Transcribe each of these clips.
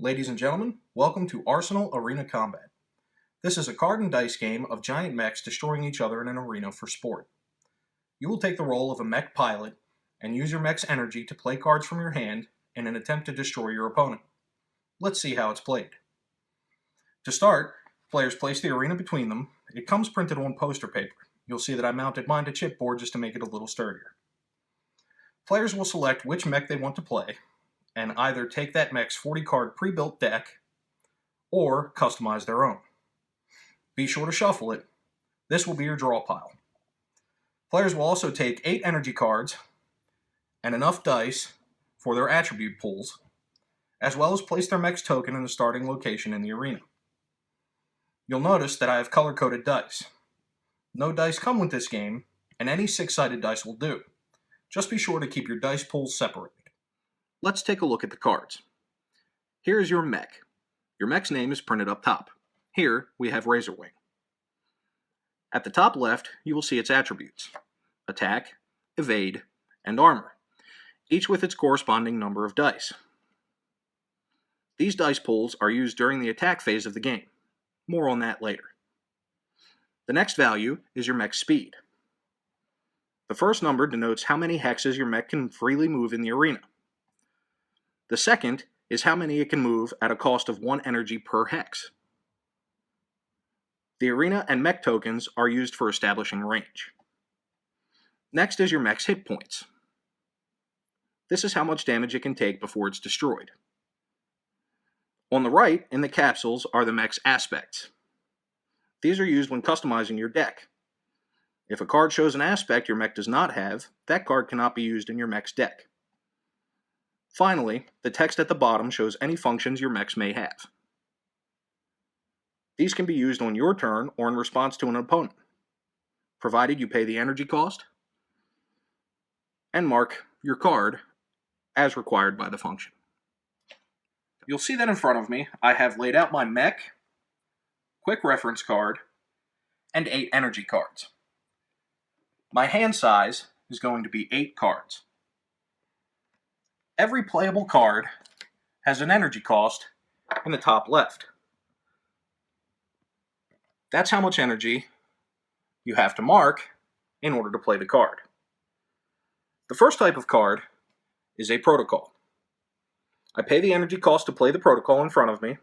Ladies and gentlemen, welcome to Arsenal Arena Combat. This is a card and dice game of giant mechs destroying each other in an arena for sport. You will take the role of a mech pilot and use your mech's energy to play cards from your hand in an attempt to destroy your opponent. Let's see how it's played. To start, players place the arena between them. It comes printed on poster paper. You'll see that I mounted mine to chipboard just to make it a little sturdier. Players will select which mech they want to play, and either take that mech's 40-card pre-built deck, or customize their own. Be sure to shuffle it. This will be your draw pile. Players will also take 8 energy cards and enough dice for their attribute pools, as well as place their mech's token in the starting location in the arena. You'll notice that I have color-coded dice. No dice come with this game, and any 6-sided dice will do. Just be sure to keep your dice pools separated. Let's take a look at the cards. Here is your mech. Your mech's name is printed up top. Here we have Razorwing. At the top left, you will see its attributes: attack, evade, and armor, each with its corresponding number of dice. These dice pools are used during the attack phase of the game. More on that later. The next value is your mech's speed. The first number denotes how many hexes your mech can freely move in the arena. The second is how many it can move at a cost of 1 energy per hex. The arena and mech tokens are used for establishing range. Next is your mech's hit points. This is how much damage it can take before it's destroyed. On the right, in the capsules, are the mech's aspects. These are used when customizing your deck. If a card shows an aspect your mech does not have, that card cannot be used in your mech's deck. Finally, the text at the bottom shows any functions your mechs may have. These can be used on your turn or in response to an opponent, provided you pay the energy cost and mark your card as required by the function. You'll see that in front of me I have laid out my mech, quick reference card, and 8 energy cards. My hand size is going to be 8 cards. Every playable card has an energy cost in the top left. That's how much energy you have to mark in order to play the card. The first type of card is a protocol. I pay the energy cost to play the protocol in front of me,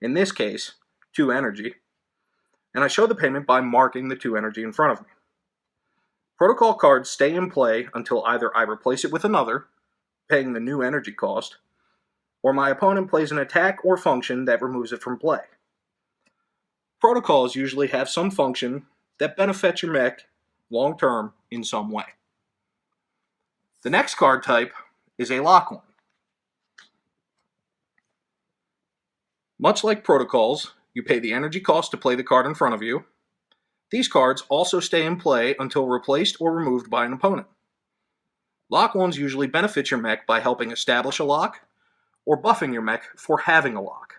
in this case, 2 energy, and I show the payment by marking the 2 energy in front of me. Protocol cards stay in play until either I replace it with another, paying the new energy cost, or my opponent plays an attack or function that removes it from play. Protocols usually have some function that benefits your mech long-term in some way. The next card type is a lock one. Much like protocols, you pay the energy cost to play the card in front of you. These cards also stay in play until replaced or removed by an opponent. Lock ones usually benefit your mech by helping establish a lock, or buffing your mech for having a lock.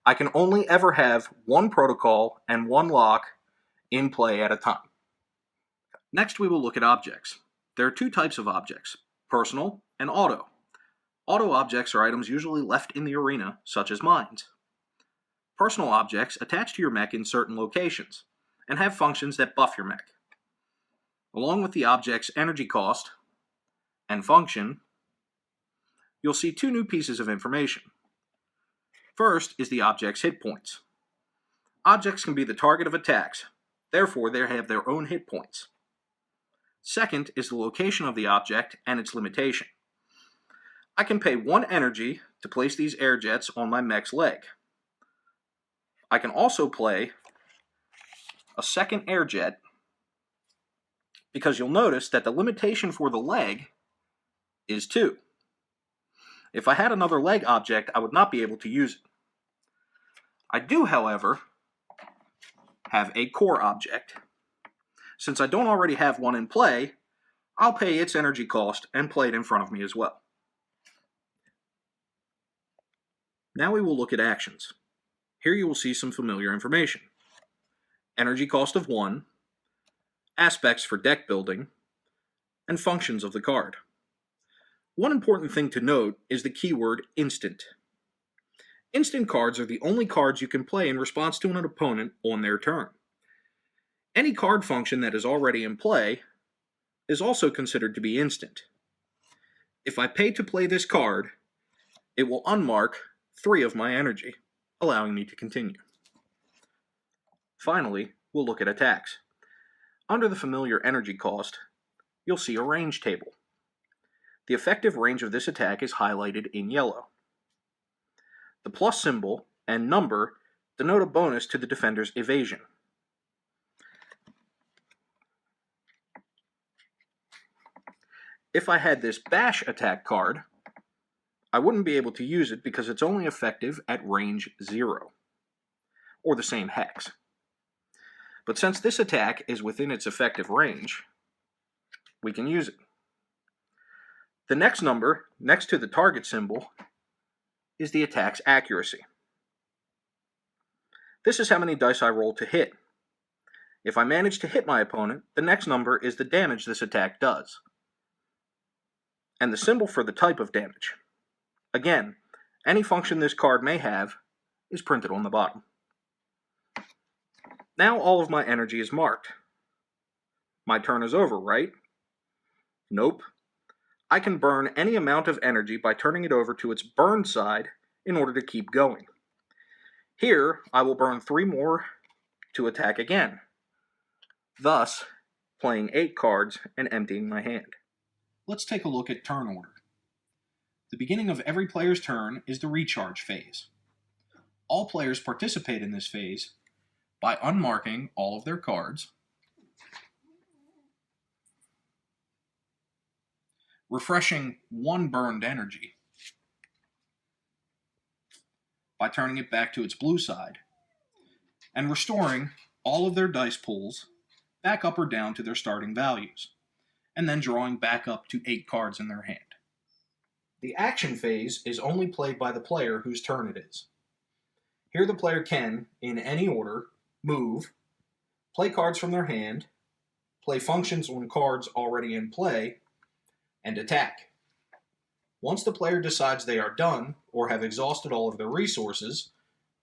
I can only ever have 1 protocol and 1 lock in play at a time. Next we will look at objects. There are 2 types of objects: personal and auto. Auto objects are items usually left in the arena, such as mines. Personal objects attach to your mech in certain locations, and have functions that buff your mech. Along with the object's energy cost and function, you'll see 2 new pieces of information. First is the object's hit points. Objects can be the target of attacks, therefore they have their own hit points. Second is the location of the object and its limitation. I can pay 1 energy to place these air jets on my mech's leg. I can also play a second air jet, because you'll notice that the limitation for the leg is 2. If I had another leg object, I would not be able to use it. I do, however, have a core object. Since I don't already have one in play, I'll pay its energy cost and play it in front of me as well. Now we will look at actions. Here you will see some familiar information: energy cost of 1, aspects for deck building, and functions of the card. One important thing to note is the keyword instant. Instant cards are the only cards you can play in response to an opponent on their turn. Any card function that is already in play is also considered to be instant. If I pay to play this card, it will unmark 3 of my energy, allowing me to continue. Finally, we'll look at attacks. Under the familiar energy cost, you'll see a range table. The effective range of this attack is highlighted in yellow. The plus symbol and number denote a bonus to the defender's evasion. If I had this bash attack card, I wouldn't be able to use it because it's only effective at range 0, or the same hex. But since this attack is within its effective range, we can use it. The next number, next to the target symbol, is the attack's accuracy. This is how many dice I roll to hit. If I manage to hit my opponent, the next number is the damage this attack does, and the symbol for the type of damage. Again, any function this card may have is printed on the bottom. Now all of my energy is marked. My turn is over, right? Nope. I can burn any amount of energy by turning it over to its burn side in order to keep going. Here, I will burn 3 more to attack again, thus playing 8 cards and emptying my hand. Let's take a look at turn order. The beginning of every player's turn is the recharge phase. All players participate in this phase by unmarking all of their cards, refreshing 1 burned energy by turning it back to its blue side, and restoring all of their dice pools back up or down to their starting values, and then drawing back up to 8 cards in their hand. The action phase is only played by the player whose turn it is. Here the player can, in any order, move, play cards from their hand, play functions on cards already in play, and attack. Once the player decides they are done, or have exhausted all of their resources,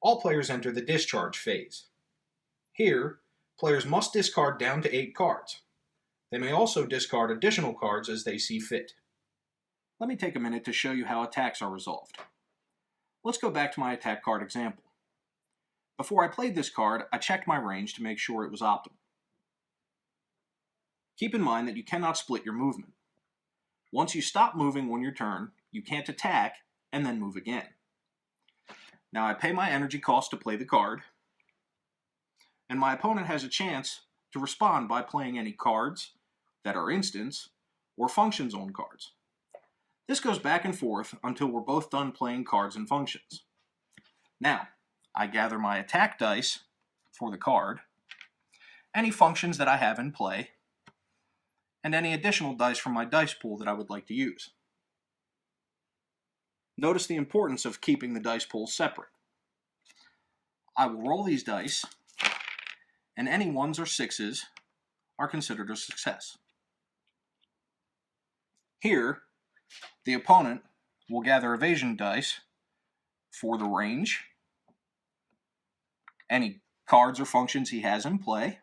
all players enter the discharge phase. Here, players must discard down to 8 cards. They may also discard additional cards as they see fit. Let me take a minute to show you how attacks are resolved. Let's go back to my attack card example. Before I played this card, I checked my range to make sure it was optimal. Keep in mind that you cannot split your movement. Once you stop moving on your turn, you can't attack and then move again. Now I pay my energy cost to play the card, and my opponent has a chance to respond by playing any cards that are instants or functions on cards. This goes back and forth until we're both done playing cards and functions. Now, I gather my attack dice for the card, any functions that I have in play, and any additional dice from my dice pool that I would like to use. Notice the importance of keeping the dice pool separate. I will roll these dice, and any 1s or 6s are considered a success. Here, the opponent will gather evasion dice for the range, any cards or functions he has in play,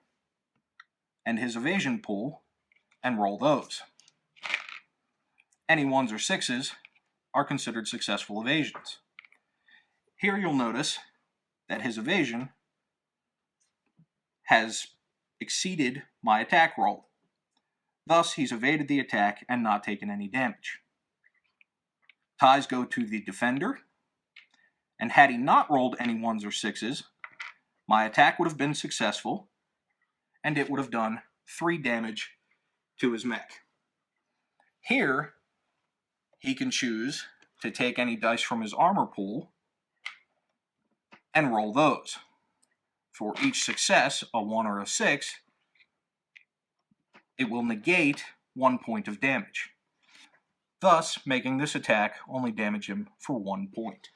and his evasion pool, and roll those. Any 1s or 6s are considered successful evasions. Here you'll notice that his evasion has exceeded my attack roll. Thus, he's evaded the attack and not taken any damage. Ties go to the defender, and had he not rolled any 1s or 6s, my attack would have been successful, and it would have done 3 damage to his mech. Here, he can choose to take any dice from his armor pool and roll those. For each success, a 1 or a 6, it will negate 1 point of damage, thus making this attack only damage him for 1 point.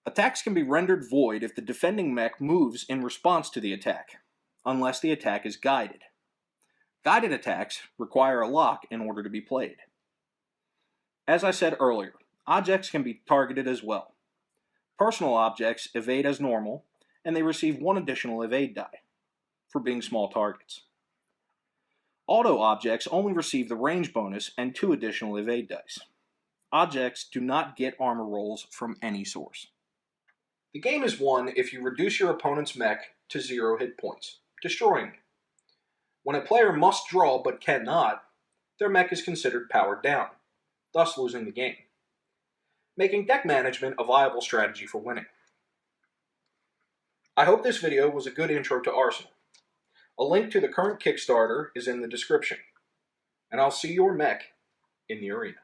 Attacks can be rendered void if the defending mech moves in response to the attack, unless the attack is guided. Guided attacks require a lock in order to be played. As I said earlier, objects can be targeted as well. Personal objects evade as normal, and they receive one additional evade die for being small targets. Auto objects only receive the range bonus and 2 additional evade dice. Objects do not get armor rolls from any source. The game is won if you reduce your opponent's mech to 0 hit points, destroying it. When a player must draw but cannot, their mech is considered powered down, thus losing the game, making deck management a viable strategy for winning. I hope this video was a good intro to Arsenal. A link to the current Kickstarter is in the description, and I'll see your mech in the arena.